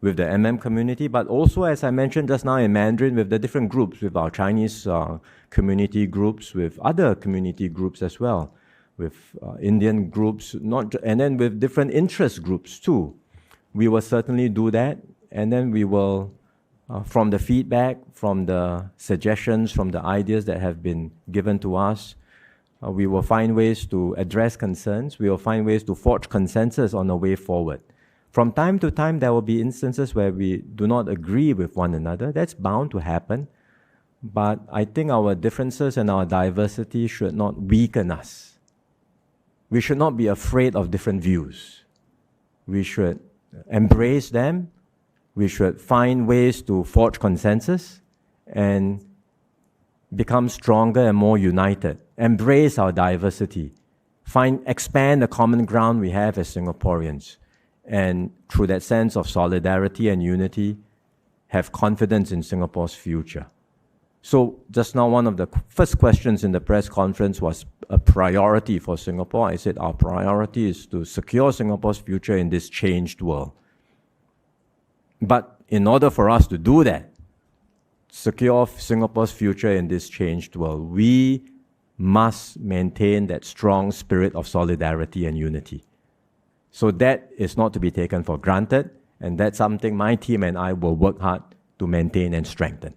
with the community, but also, as I mentioned just now in Mandarin, with the different groups, with our Chinese community groups, with other community groups as well, with Indian groups, and then with different interest groups too. We will certainly do that, and then we will, from the feedback, from the suggestions, from the ideas that have been given to us, we will find ways to address concerns. We will find ways to forge consensus on the way forward. From time to time, there will be instances where we do not agree with one another. That's bound to happen. But I think our differences and our diversity should not weaken us. We should not be afraid of different views. We should embrace them. We should find ways to forge consensus and become stronger and more united. Embrace our diversity. Expand the common ground we have as Singaporeans. And through that sense of solidarity and unity, have confidence in Singapore's future. So just now, one of the first questions in the press conference was a priority for Singapore. I said our priority is to secure Singapore's future in this changed world. But in order for us to do that, secure Singapore's future in this changed world, we must maintain that strong spirit of solidarity and unity. So that is not to be taken for granted, and that's something my team and I will work hard to maintain and strengthen.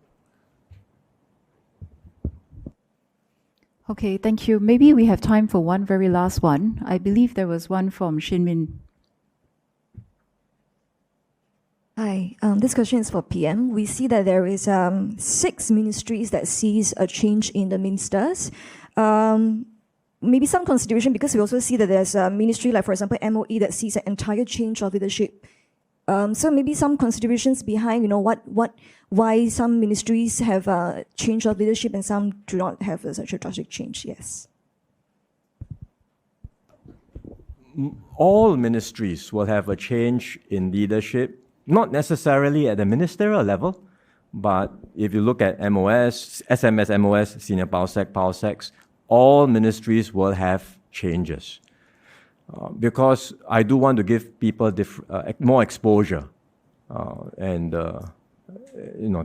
Okay, thank you. Maybe we have time for one very last one. I believe there was one from Shin Min. Hi, this question is for PM. We see that there is 6 ministries that sees a change in the ministers. Maybe some consideration, because we also see that there's a ministry like, for example, MOE that sees an entire change of leadership. So maybe some considerations behind, why some ministries have a change of leadership and some do not have such a drastic change. Yes. All ministries will have a change in leadership, not necessarily at the ministerial level, but if you look at MOS, SMS, MOS, Senior PowSec, all ministries will have changes. Because I do want to give people more exposure and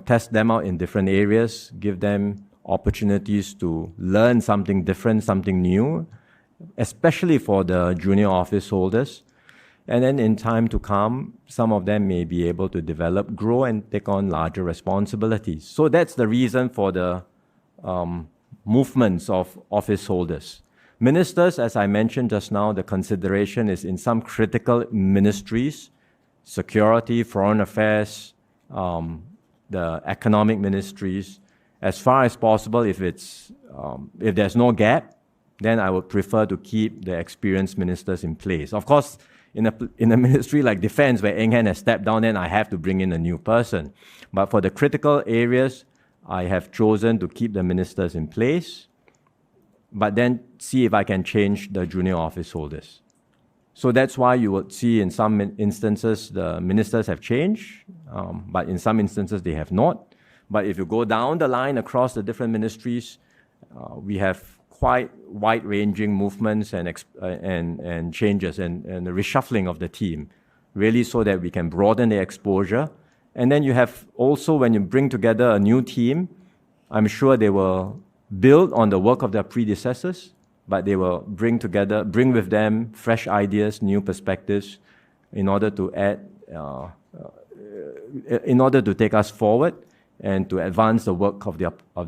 test them out in different areas, give them opportunities to learn something different, something new, especially for the junior office holders. And then in time to come, some of them may be able to develop, grow, and take on larger responsibilities. So that's the reason for the movements of office holders. Ministers, as I mentioned just now, the consideration is in some critical ministries, security, foreign affairs, the economic ministries. As far as possible, if there's no gap, then I would prefer to keep the experienced ministers in place. Of course, in a ministry like defense, where Eng Hen has stepped down, then I have to bring in a new person. But for the critical areas, I have chosen to keep the ministers in place, but then see if I can change the junior office holders. So that's why you would see in some instances the ministers have changed, but in some instances they have not. But if you go down the line across the different ministries, we have quite wide-ranging movements and changes and the reshuffling of the team, really so that we can broaden the exposure. And then you have also, when you bring together a new team, I'm sure they will build on the work of their predecessors, but they will bring with them fresh ideas, new perspectives, in order to take us forward and to advance the work of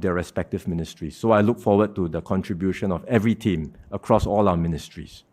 their respective ministries. So I look forward to the contribution of every team across all our ministries.